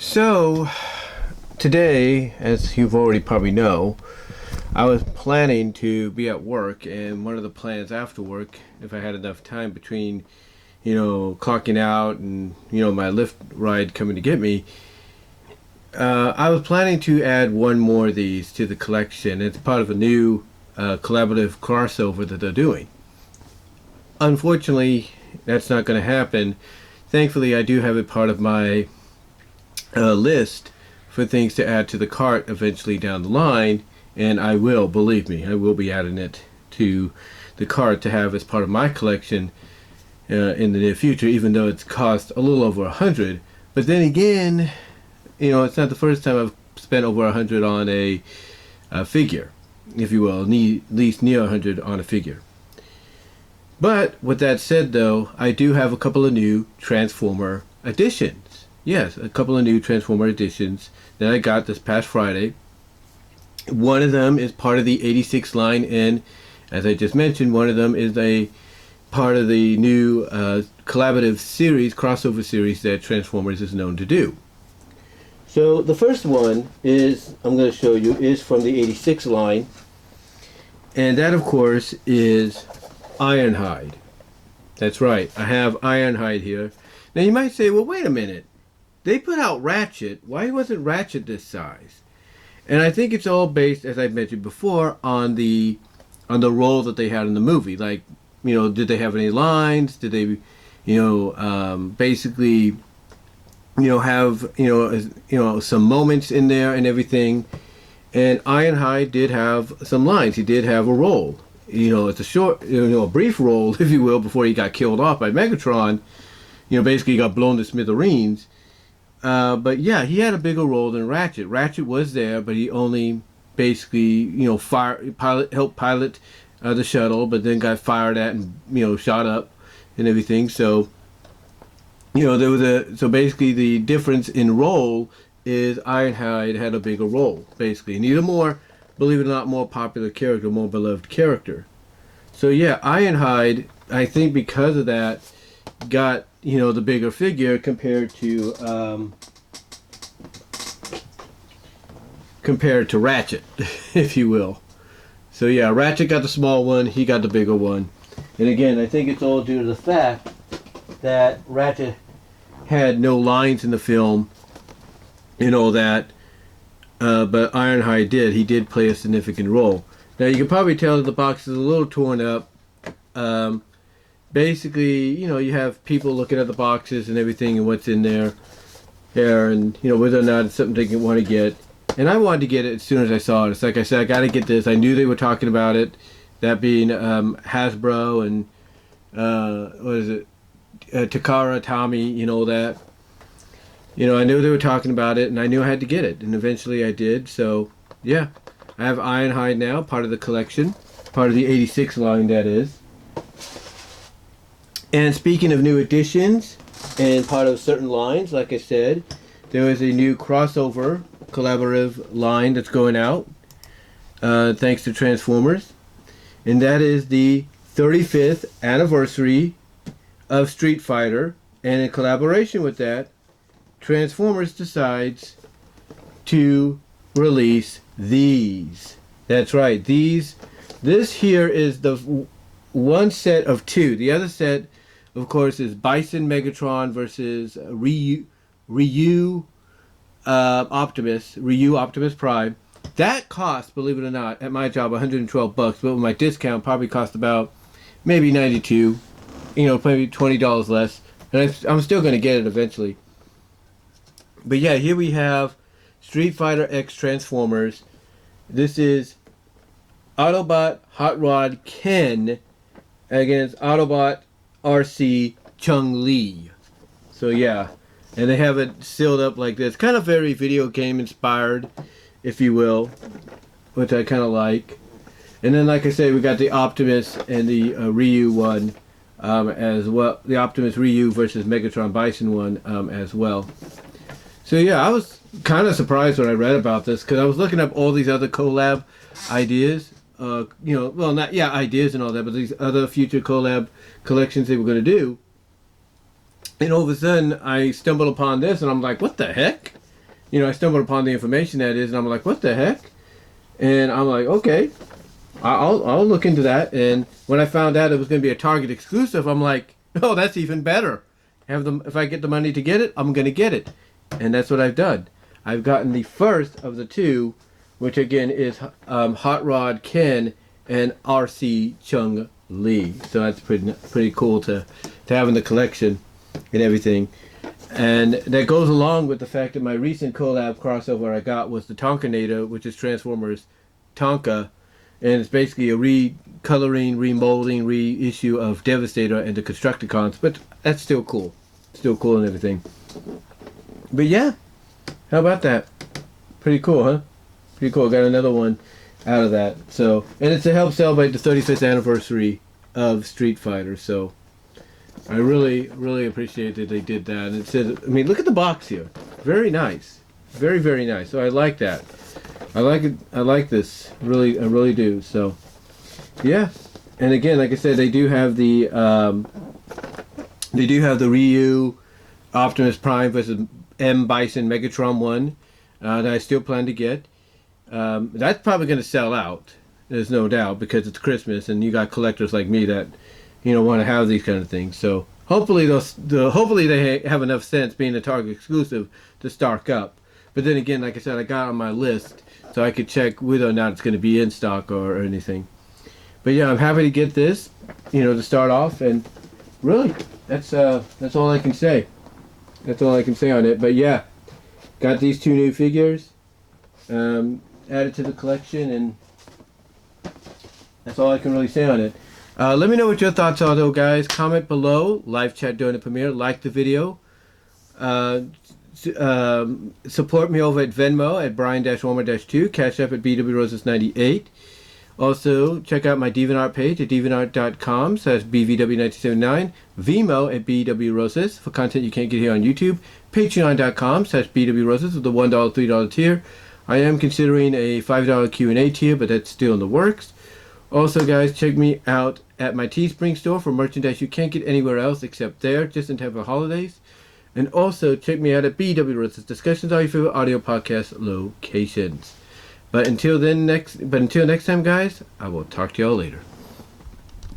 So, today, as you've already probably know, I was planning to be at work, and one of the plans after work, if I had enough time between, clocking out and, my Lyft ride coming to get me, I was planning to add one more of these to the collection. It's part of a new collaborative crossover that they're doing. Unfortunately, that's not going to happen. Thankfully, I do have it part of my list for things to add to the cart eventually down the line, and I will, believe me, I will be adding it to the cart to have as part of my collection in the near future, even though it's cost a little over $100. But then again, it's not the first time I've spent over $100 on a figure, if you will, at least near $100 on a figure. But with that said, though, I do have a couple of new Transformer additions. Yes, a couple of new Transformer editions that I got this past Friday. One of them is part of the 86 line, and as I just mentioned, one of them is a part of the new collaborative series, crossover series that Transformers is known to do. So the first one is, I'm going to show you, is from the 86 line, and that of course is Ironhide. That's right, I have Ironhide here. Now you might say, well, wait a minute. They put out Ratchet. Why wasn't Ratchet this size? And I think it's all based, as I mentioned before, on the role that they had in the movie. Like, did they have any lines? Did they, basically, have, some moments in there and everything. And Ironhide did have some lines. He did have a role. It's a short, a brief role, if you will, before he got killed off by Megatron. Basically got blown to smithereens. But yeah, he had a bigger role than Ratchet. Ratchet was there, but he only basically, helped pilot the shuttle, but then got fired at and, shot up and everything. So, so basically the difference in role is Ironhide had a bigger role, basically. And he's a more, believe it or not, more popular character, more beloved character. So yeah, Ironhide, I think because of that, got the bigger figure compared to Ratchet, if you will. So yeah, Ratchet got the small one, he got the bigger one. And again, I think it's all due to the fact that Ratchet had no lines in the film, but Ironhide did. He did play a significant role. Now you can probably tell that the box is a little torn up. Basically, you have people looking at the boxes and everything and what's in there, and whether or not it's something they want to get. And I wanted to get it as soon as I saw it. It's like I said, I got to get this. I knew they were talking about it, that being Hasbro and Takara Tommy, that. I knew they were talking about it, and I knew I had to get it, and eventually I did. So yeah, I have Ironhide now, part of the collection, part of the 86 line, that is. And speaking of new additions and part of certain lines, like I said, there is a new crossover collaborative line that's going out thanks to Transformers. And that is the 35th anniversary of Street Fighter. And in collaboration with that, Transformers decides to release these. That's right, these. This here is the one set of two. The other set, of course, is Bison Megatron versus Ryu Optimus Prime. That cost, believe it or not, at my job $112, but with my discount probably cost about maybe $92, maybe $20 less. And I'm still going to get it eventually. But yeah, here we have Street Fighter X Transformers. This is Autobot Hot Rod Ken against Autobot Arcee Chun-Li. So yeah, and they have it sealed up like this, kind of very video game inspired, if you will, which I kind of like. And then, like I say, we got the Optimus and the Ryu one as well, the Optimus Ryu versus Megatron Bison one as well. So yeah, I was kind of surprised when I read about this, because I was looking up all these other collab ideas. Ideas and all that, but these other future collab collections they were going to do. And all of a sudden, I stumbled upon this, and I'm like, what the heck? I stumbled upon the information that is, and I'm like, what the heck? And I'm like, okay, I'll look into that. And when I found out it was going to be a Target exclusive, I'm like, oh, that's even better. If I get the money to get it, I'm going to get it. And that's what I've done. I've gotten the first of the two, which again is Hot Rod Ken and Arcee Chun-Li. So that's pretty cool to have in the collection and everything. And that goes along with the fact that my recent collab crossover I got was the Tonkainator, which is Transformers Tonka. And it's basically a recoloring, remolding, reissue of Devastator and the Constructicons. But that's still cool. Still cool and everything. But yeah, how about that? Pretty cool, huh? Pretty cool. Got another one out of that. So, and it's to help celebrate the 35th anniversary of Street Fighter. So, I really, really appreciate that they did that. And it says, I mean, look at the box here. Very nice. Very, very nice. So I like that. I like it. I like this. Really, I really do. So, yeah. And again, like I said, they do have the Ryu Optimus Prime versus M Bison Megatron one that I still plan to get. That's probably going to sell out. There's no doubt, because it's Christmas and you got collectors like me that want to have these kind of things. So hopefully hopefully they have enough sense, being a Target exclusive, to stock up. But then again, like I said, I got on my list so I could check whether or not it's going to be in stock or anything. But yeah, I'm happy to get this, to start off, and really, that's all I can say. That's all I can say on it. But yeah, got these two new figures added to the collection, and that's all I can really say on it. Let me know what your thoughts are, though, guys. Comment below. Live chat during the premiere. Like the video. Support me over at Venmo at Brian-Warmer-2. Cash App at BWRoses98. Also, check out my DeviantArt page at deviantart.com/BVW1979. Vimeo at BWRoses for content you can't get here on YouTube. Patreon.com/BWRoses with the $1, $3 tier. I am considering a $5 Q&A tier, but that's still in the works. Also, guys, check me out at my Teespring store for merchandise you can't get anywhere else except there, just in time for holidays. And also, check me out at BW Roses. Discussions are your favorite audio podcast locations. But until next time, guys, I will talk to y'all later.